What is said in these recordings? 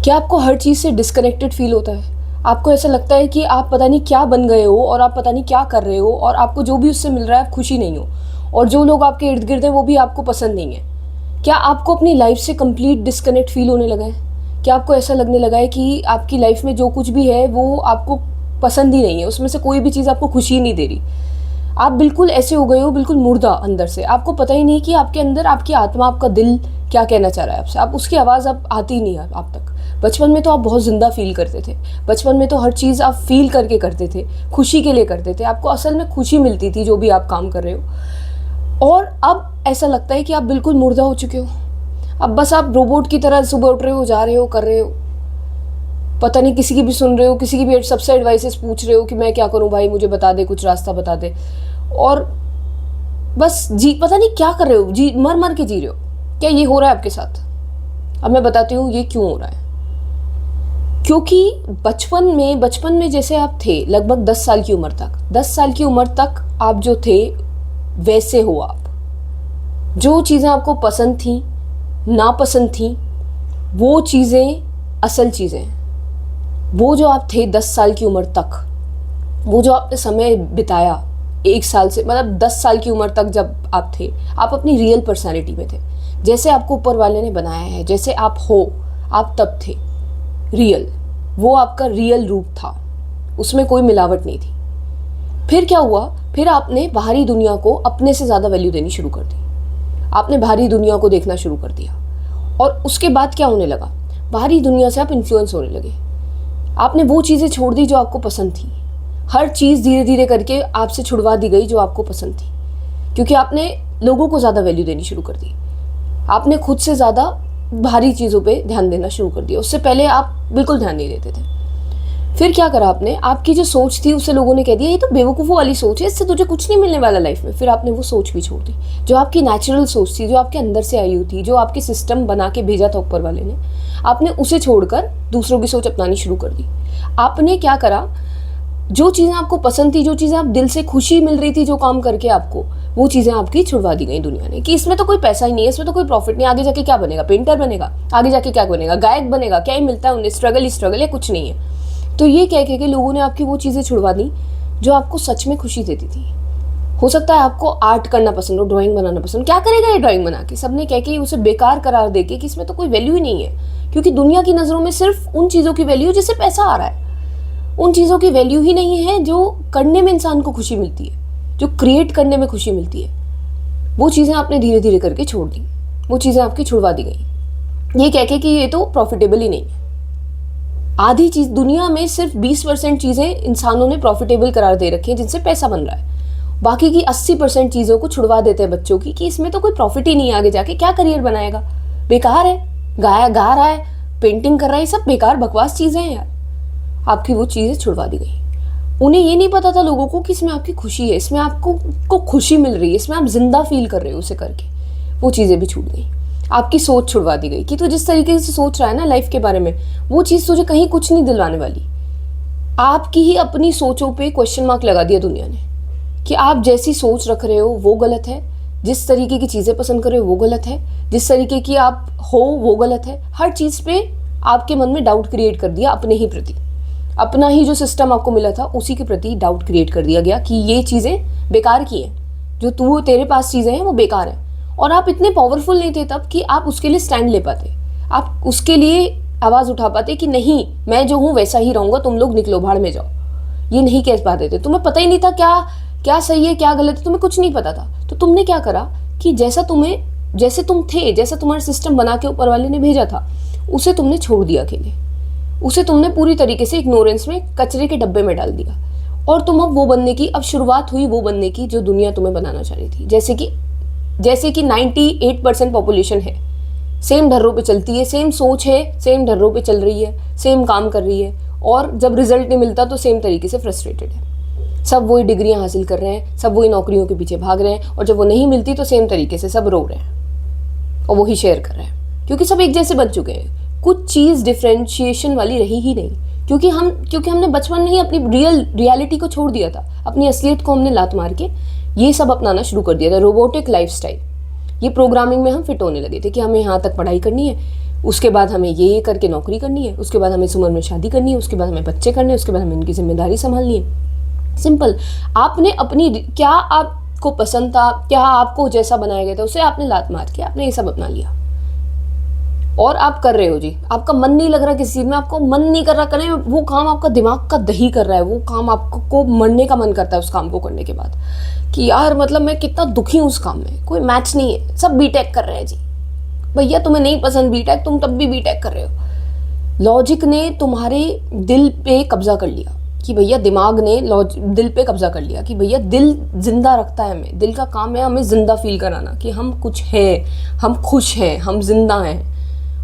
क्या आपको हर चीज़ से डिस्कनेक्टेड फील होता है? आपको ऐसा लगता है कि आप पता नहीं क्या बन गए हो और आप पता नहीं क्या कर रहे हो और आपको जो भी उससे मिल रहा है आप खुशी नहीं हो, और जो लोग आपके इर्द गिर्द हैं वो भी आपको पसंद नहीं है। क्या आपको अपनी लाइफ से कंप्लीट डिस्कनेक्ट फील होने लगा है? क्या आपको ऐसा लगने लगा है कि आपकी लाइफ में जो कुछ भी है वो आपको पसंद ही नहीं है, उसमें से कोई भी चीज़ आपको खुशी नहीं दे रही? आप बिल्कुल ऐसे हो गए हो, बिल्कुल मुर्दा अंदर से। आपको पता ही नहीं कि आपके अंदर आपकी आत्मा, आपका दिल क्या कहना चाह रहा है आपसे। आप उसकी आवाज़ आप आती ही नहीं है आप तक। बचपन में तो आप बहुत ज़िंदा फील करते थे। बचपन में तो हर चीज़ आप फील करके करते थे, खुशी के लिए करते थे। आपको असल में खुशी मिलती थी जो भी आप काम कर रहे हो। और अब ऐसा लगता है कि आप बिल्कुल मुर्दा हो चुके हो। अब बस आप रोबोट की तरह सुबह उठ रहे हो, जा रहे हो, कर रहे हो, पता नहीं किसी की भी सुन रहे हो, किसी की भी सबसे एडवाइसेस पूछ रहे हो कि मैं क्या करूं भाई, मुझे बता दे, कुछ रास्ता बता दे। और बस जी पता नहीं क्या कर रहे हो, जी मर मर के जी रहे हो। क्या ये हो रहा है आपके साथ? अब मैं बताती हूँ ये क्यों हो रहा है। क्योंकि बचपन में जैसे आप थे लगभग 10 साल की उम्र तक, 10 साल की उम्र तक आप जो थे वैसे हो आप। जो चीज़ें आपको पसंद थी, नापसंद थी, वो चीज़ें असल चीज़ें। वो जो आप थे 10 साल की उम्र तक, वो जो आपने समय बिताया 1 साल से मतलब 10 साल की उम्र तक जब आप थे, आप अपनी रियल पर्सनैलिटी में थे। जैसे आपको ऊपर वाले ने बनाया है, जैसे आप हो, आप तब थे रियल। वो आपका रियल रूप था, उसमें कोई मिलावट नहीं थी। फिर क्या हुआ? फिर आपने बाहरी दुनिया को अपने से ज़्यादा वैल्यू देनी शुरू कर दी। आपने बाहरी दुनिया को देखना शुरू कर दिया। और उसके बाद क्या होने लगा? बाहरी दुनिया से आप इन्फ्लुएंस होने लगे। आपने वो चीज़ें छोड़ दी जो आपको पसंद थी। हर चीज़ धीरे धीरे करके आपसे छुड़वा दी गई जो आपको पसंद थी, क्योंकि आपने लोगों को ज़्यादा वैल्यू देनी शुरू कर दी। आपने खुद से ज़्यादा भारी चीज़ों पे ध्यान देना शुरू कर दिया। उससे पहले आप बिल्कुल ध्यान नहीं देते थे। फिर क्या करा आपने? आपकी जो सोच थी उसे लोगों ने कह दिया ये तो बेवकूफ़ों वाली सोच है, इससे तुझे कुछ नहीं मिलने वाला लाइफ में। फिर आपने वो सोच भी छोड़ दी जो आपकी नेचुरल सोच थी, जो आपके अंदर से आई हुई थी, जो आपके सिस्टम बना के भेजा था ऊपर वाले ने। आपने उसे छोड़कर दूसरों की सोच अपनानी शुरू कर दी। आपने क्या करा? जो चीज़ें आपको पसंद थी, जो चीज़ें आप दिल से खुशी मिल रही थी जो काम करके आपको, वो चीज़ें आपकी छुड़वा दी गई दुनिया ने कि इसमें तो कोई पैसा ही नहीं है, इसमें तो कोई प्रॉफिट नहीं, आगे जाके क्या बनेगा? पेंटर बनेगा, आगे जाके क्या बनेगा? गायक बनेगा, क्या ही मिलता है उन्हें? स्ट्रगल ही स्ट्रगल है, कुछ नहीं है। तो ये कह के लोगों ने आपकी वो चीज़ें छुड़वा दी जो आपको सच में खुशी देती थी। हो सकता है आपको आर्ट करना पसंद हो, ड्राइंग बनाना पसंद, क्या करेगा ये ड्राइंग बना के? सबने कह के उसे बेकार करार दे के कि इसमें तो कोई वैल्यू ही नहीं है, क्योंकि दुनिया की नज़रों में सिर्फ उन चीज़ों की वैल्यू जिससे पैसा आ रहा है। उन चीज़ों की वैल्यू ही नहीं है जो करने में इंसान को खुशी मिलती है, जो क्रिएट करने में खुशी मिलती है। वो चीज़ें आपने धीरे धीरे करके छोड़ दी, वो चीज़ें आपकी छुड़वा दी गई, ये कह के कि ये तो प्रॉफिटेबल ही नहीं है। आधी चीज़ दुनिया में सिर्फ 20% चीज़ें इंसानों ने प्रॉफिटेबल करार दे रखी हैं जिनसे पैसा बन रहा है। बाकी की 80% चीज़ों को छुड़वा देते हैं बच्चों की कि इसमें तो कोई प्रॉफिट ही नहीं है, आगे जाके क्या करियर बनाएगा, बेकार है, गा रहा है, पेंटिंग कर रहा है, ये सब बेकार बकवास चीज़ें हैं यार। आपकी वो चीज़ें छुड़वा दी गई। उन्हें ये नहीं पता था लोगों को कि इसमें आपकी खुशी है, इसमें आपको खुशी मिल रही है, इसमें आप जिंदा फील कर रहे हो उसे करके। वो चीज़ें भी छूट गई। आपकी सोच छुड़वा दी गई कि तू जिस तरीके से सोच रहा है ना लाइफ के बारे में, वो चीज़ तुझे कहीं कुछ नहीं दिलवाने वाली। आपकी ही अपनी सोचों पे क्वेश्चन मार्क लगा दिया दुनिया ने कि आप जैसी सोच रख रहे हो वो गलत है, जिस तरीके की चीज़ें पसंद कर रहे हो वो गलत है, जिस तरीके की आप हो वो गलत है। हर चीज़ पे आपके मन में डाउट क्रिएट कर दिया अपने ही प्रति। अपना ही जो सिस्टम आपको मिला था उसी के प्रति डाउट क्रिएट कर दिया गया कि ये चीज़ें बेकार की हैं, जो तेरे पास चीज़ें हैं वो बेकार हैं। और आप इतने पावरफुल नहीं थे तब कि आप उसके लिए स्टैंड ले पाते, आप उसके लिए आवाज़ उठा पाते कि नहीं मैं जो हूँ वैसा ही रहूँगा, तुम लोग निकलो भाड़ में जाओ। ये नहीं कह पाते थे। तुम्हें पता ही नहीं था क्या क्या सही है क्या गलत है, तुम्हें कुछ नहीं पता था। तो तुमने क्या करा कि जैसे तुम थे, जैसा तुम्हारा सिस्टम बना के ऊपर वाले ने भेजा था, उसे तुमने छोड़ दिया अकेले। उसे तुमने पूरी तरीके से इग्नोरेंस में, कचरे के डब्बे में डाल दिया। और तुम अब वो बनने की, अब शुरुआत हुई वो बनने की जो दुनिया तुम्हें बनाना चाह रही थी। जैसे कि 98% पॉपुलेशन है, सेम ढर्रों पे चलती है, सेम सोच है, सेम ढर्रों पे चल रही है, सेम काम कर रही है, और जब रिजल्ट नहीं मिलता तो सेम तरीके से फ्रस्ट्रेटेड है। सब वही डिग्रियां हासिल कर रहे हैं, सब वही नौकरियों के पीछे भाग रहे हैं, और जब वो नहीं मिलती तो सेम तरीके से सब रो रहे हैं और वही शेयर कर रहे हैं, क्योंकि सब एक जैसे बन चुके हैं। कुछ चीज़ डिफ्रेंशिएशन वाली रही ही नहीं, क्योंकि हमने बचपन में ही अपनी रियलिटी को छोड़ दिया था, अपनी असलियत को हमने लात मार के ये सब अपनाना शुरू कर दिया था, रोबोटिक लाइफस्टाइल। ये प्रोग्रामिंग में हम फिट होने लगे थे कि हमें यहाँ तक पढ़ाई करनी है, उसके बाद हमें ये करके नौकरी करनी है, उसके बाद हमें इस उम्र में शादी करनी है, उसके बाद हमें बच्चे करने हैं, उसके बाद हमें इनकी जिम्मेदारी संभालनी है। सिंपल। आपने अपनी, क्या आपको पसंद था, क्या आपको जैसा बनाया गया था उसे आपने लात मार के आपने ये सब अपना लिया और आप कर रहे हो जी। आपका मन नहीं लग रहा किसी चीज़ में, आपको मन नहीं कर रहा करने, वो काम आपका दिमाग का दही कर रहा है, वो काम आपको मरने का मन करता है उस काम को करने के बाद कि यार मतलब मैं कितना दुखी हूँ उस काम में, कोई मैच नहीं है, सब बीटेक कर रहे हैं जी। भैया तुम्हें नहीं पसंद बीटेक, तुम तब भी बीटेक कर रहे हो। लॉजिक ने तुम्हारे दिल पे कब्जा कर लिया कि भैया, दिमाग ने दिल पे कब्जा कर लिया कि भैया दिल जिंदा रखता है हमें, दिल का काम है हमें जिंदा फील कराना कि हम कुछ है, हम खुश हैं, हम जिंदा हैं।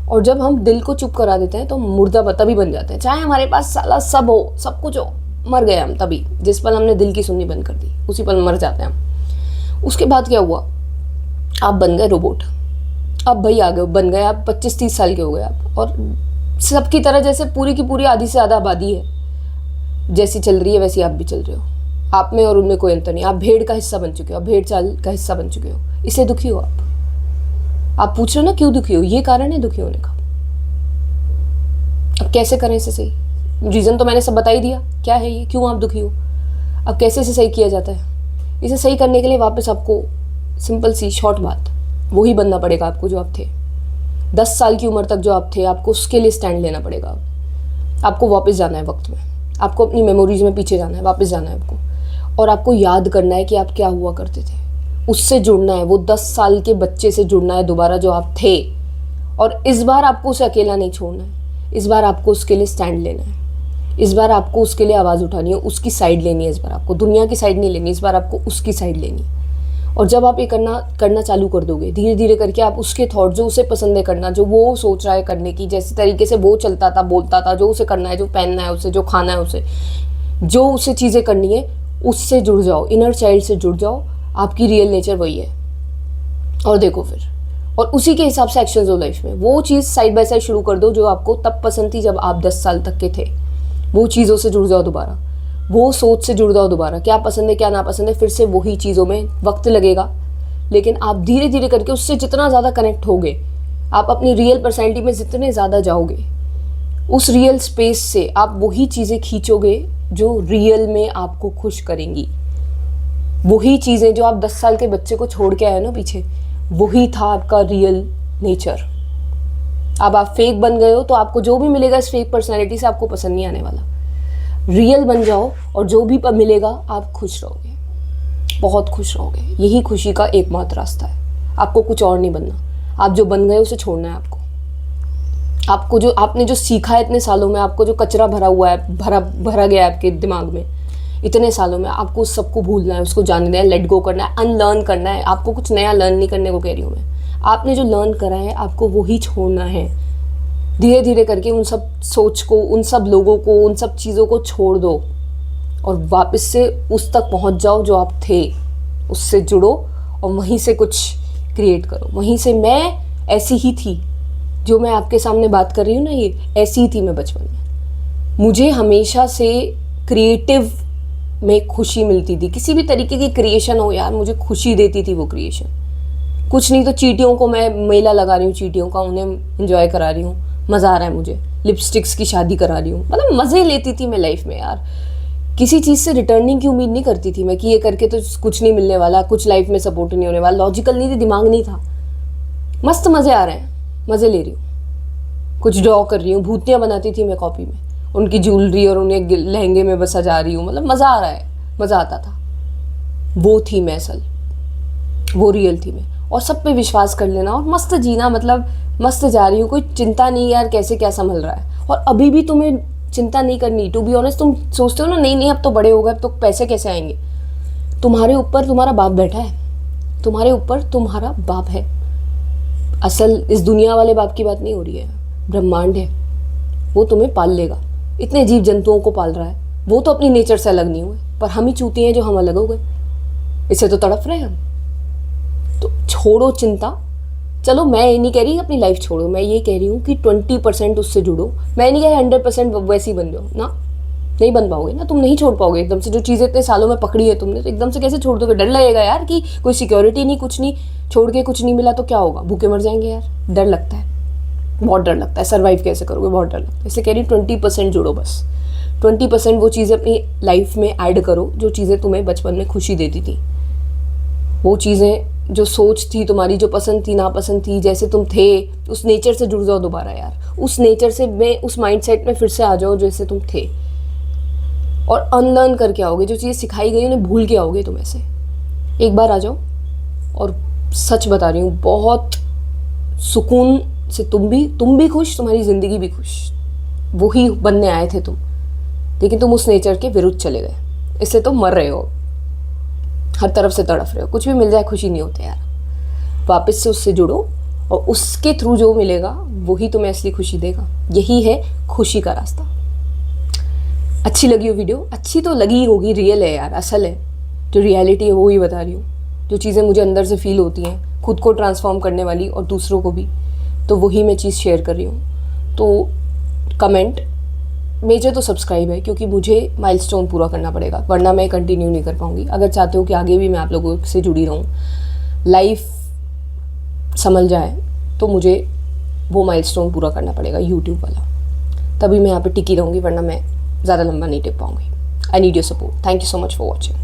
और जब हम दिल को चुप करा देते हैं तो मुर्दा तभी बन जाते हैं, चाहे हमारे पास साला सब हो, सब कुछ हो, मर गए हम तभी। जिस पल हमने दिल की सुननी बंद कर दी उसी पल मर जाते हैं हम। उसके बाद क्या हुआ, आप बन गए रोबोट। अब भाई आ गए, बन गए आप 25-30 साल के हो गए आप, और सबकी तरह जैसे पूरी की पूरी आधी से ज़्यादा आबादी है, जैसी चल रही है वैसी आप भी चल रहे हो। आप में और उनमें कोई अंतर नहीं, आप भेड़ का हिस्सा बन चुके हो, आप भेड़ चाल का हिस्सा बन चुके हो, इसलिए दुखी हो आप पूछ रहे हो ना क्यों दुखी हो, ये कारण है दुखी होने का। अब कैसे करें इसे सही, रीज़न तो मैंने सब बता ही दिया क्या है ये, क्यों आप दुखी हो। अब कैसे इसे सही किया जाता है, इसे सही करने के लिए वापस आपको सिंपल सी शॉर्ट बात, वही बनना पड़ेगा आपको जो आप थे 10 साल की उम्र तक, जो आप थे आपको उसके लिए स्टैंड लेना पड़ेगा। आपको वापस जाना है वक्त में, आपको अपनी मेमोरीज में पीछे जाना है, वापस जाना है आपको, और आपको याद करना है कि आप क्या हुआ करते थे, उससे जुड़ना है, वो 10 साल के बच्चे से जुड़ना है दोबारा जो आप थे। और इस बार आपको उसे अकेला नहीं छोड़ना है, इस बार आपको उसके लिए स्टैंड लेना है, इस बार आपको उसके लिए आवाज़ उठानी है, उसकी साइड लेनी है। इस बार आपको दुनिया की साइड नहीं लेनी, इस बार आपको उसकी साइड लेनी है। और जब आप ये करना चालू कर दोगे, धीरे धीरे करके आप उसके थॉट, जो उसे पसंद है करना, जो वो सोच रहा है करने की, जैसे तरीके से वो चलता था बोलता था, जो उसे करना है, जो पहनना है उसे, जो खाना है उसे, जो उसे चीज़ें करनी है, उससे जुड़ जाओ, इनर चाइल्ड से जुड़ जाओ। आपकी रियल नेचर वही है, और देखो फिर, और उसी के हिसाब से एक्शंस हो लाइफ में। वो चीज़ साइड बाय साइड शुरू कर दो जो आपको तब पसंद थी जब आप 10 साल तक के थे, वो चीज़ों से जुड़ जाओ दोबारा, वो सोच से जुड़ जाओ दोबारा, क्या पसंद है क्या ना पसंद है, फिर से वही चीज़ों में वक्त लगेगा, लेकिन आप धीरे धीरे करके उससे जितना ज़्यादा कनेक्ट होगे, आप अपनी रियल पर्सनैलिटी में जितने ज़्यादा जाओगे, उस रियल स्पेस से आप वही चीज़ें खींचोगे जो रियल में आपको खुश करेंगी। वही चीज़ें जो आप 10 साल के बच्चे को छोड़ के आए ना पीछे, वही था आपका रियल नेचर। अब आप फेक बन गए हो तो आपको जो भी मिलेगा इस फेक पर्सनैलिटी से आपको पसंद नहीं आने वाला। रियल बन जाओ और जो भी मिलेगा आप खुश रहोगे, बहुत खुश रहोगे। यही खुशी का एकमात्र रास्ता है, आपको कुछ और नहीं बनना। आप जो बन गए उसे छोड़ना है आपको जो आपने जो सीखा है इतने सालों में, आपको जो कचरा भरा हुआ है, भरा गया है आपके दिमाग में इतने सालों में, आपको उस सबको भूलना है, उसको जानना है, लेट गो करना है, अनलर्न करना है। आपको कुछ नया लर्न नहीं करने को कह रही हूँ मैं, आपने जो लर्न करा है आपको वही छोड़ना है। धीरे धीरे करके उन सब सोच को, उन सब लोगों को, उन सब चीज़ों को छोड़ दो और वापस से उस तक पहुँच जाओ जो आप थे, उससे जुड़ो और वहीं से कुछ क्रिएट करो। वहीं से मैं ऐसी ही थी, जो मैं आपके सामने बात कर रही हूँ ना, ये ऐसी ही थी मैं बचपन में। मुझे हमेशा से क्रिएटिव में खुशी मिलती थी, किसी भी तरीके की क्रिएशन हो यार, मुझे खुशी देती थी वो क्रिएशन। कुछ नहीं तो चींटियों को मैं मेला लगा रही हूँ, चींटियों का उन्हें एंजॉय करा रही हूँ, मज़ा आ रहा है मुझे, लिपस्टिक्स की शादी करा रही हूँ, मतलब मज़े लेती थी मैं लाइफ में यार। किसी चीज़ से रिटर्निंग की उम्मीद नहीं करती थी मैं कि ये करके तो कुछ नहीं मिलने वाला, कुछ लाइफ में सपोर्ट नहीं होने वाला। लॉजिकल नहीं थी, दिमाग नहीं था, मस्त मज़े आ रहे हैं, मज़े ले रही हूँ, कुछ ड्रॉ कर रही हूँ। भूतियाँ बनाती थी मैं कॉपी में, उनकी ज्वेलरी और उन्हें लहंगे में बस सजा रही हूँ, मतलब मज़ा आ रहा है, मज़ा आता था। वो थी मैं असल, वो रियल थी मैं। और सब पे विश्वास कर लेना और मस्त जीना, मतलब मस्त जा रही हूँ, कोई चिंता नहीं यार कैसे क्या संभल रहा है। और अभी भी तुम्हें चिंता नहीं करनी, टू बी ऑनेस्ट। तुम सोचते हो ना नहीं अब तो बड़े हो गए, अब तो पैसे कैसे आएंगे। तुम्हारे ऊपर तुम्हारा बाप बैठा है, तुम्हारे ऊपर तुम्हारा बाप है। असल इस दुनिया वाले बाप की बात नहीं हो रही है, ब्रह्मांड है, वो तुम्हें पाल लेगा। इतने जीव जंतुओं को पाल रहा है, वो तो अपनी नेचर से अलग नहीं हुए, पर हम ही चूते हैं जो हम अलग हो गए, इससे तो तड़प रहे हैं हम। तो छोड़ो चिंता। चलो मैं ये नहीं कह रही अपनी लाइफ छोड़ो, मैं ये कह रही हूँ कि 20% उससे जुड़ो। मैं नहीं कह रही 100% वैसे ही बन जाओ ना, नहीं बन पाओगे ना, तुम नहीं छोड़ पाओगे एकदम से। जो चीज़ें इतने सालों में पकड़ी है तुमने, तो एकदम से कैसे छोड़ दोगे। डर लगेगा यार कि कोई सिक्योरिटी नहीं, कुछ नहीं, छोड़ के कुछ नहीं मिला तो क्या होगा, भूखे मर जाएंगे यार, डर लगता है। बहुत डर लगता है, सर्वाइव कैसे करोगे, बहुत डर लगता है। इसलिए कह रही 20% जुड़ो बस, 20% वो चीज़ें अपनी लाइफ में ऐड करो जो चीज़ें तुम्हें बचपन में खुशी देती थी, वो चीज़ें जो सोच थी तुम्हारी, जो पसंद थी नापसंद थी, जैसे तुम थे उस नेचर से जुड़ जाओ दोबारा यार, उस नेचर से में, उस माइंडसेट में फिर से आ जाओ जैसे तुम थे, और अनलर्न करके आओगे, जो चीज़ें सिखाई गई उन्हें भूल के आओगे तुम ऐसे। एक बार आ जाओ, और सच बता रही हूँ बहुत सुकून से तुम भी खुश, तुम्हारी ज़िंदगी भी खुश। वही बनने आए थे तुम, लेकिन तुम उस नेचर के विरुद्ध चले गए, इससे तुम मर रहे हो, हर तरफ से तड़फ रहे हो। कुछ भी मिल जाए खुशी नहीं होती यार, वापस से उससे जुड़ो और उसके थ्रू जो मिलेगा वही तुम्हें असली खुशी देगा। यही है खुशी का रास्ता। अच्छी लगी हो वीडियो? अच्छी तो लगी होगी, रियल है यार, असल है, जो रियलिटी है वो ही बता रही हूँ, जो चीज़ें मुझे अंदर से फील होती हैं, खुद को ट्रांसफॉर्म करने वाली और दूसरों को भी, तो वही मैं चीज़ शेयर कर रही हूँ। तो कमेंट, मेजर तो सब्सक्राइब है, क्योंकि मुझे माइलस्टोन पूरा करना पड़ेगा, वरना मैं कंटिन्यू नहीं कर पाऊँगी। अगर चाहते हो कि आगे भी मैं आप लोगों से जुड़ी रहूँ, लाइफ संभल जाए, तो मुझे वो माइलस्टोन पूरा करना पड़ेगा, यूट्यूब वाला, तभी मैं यहाँ पे टिकी रहूँगी, वरना मैं ज़्यादा लंबा नहीं टिक पाऊँगी। I need your support. Thank you so much for watching.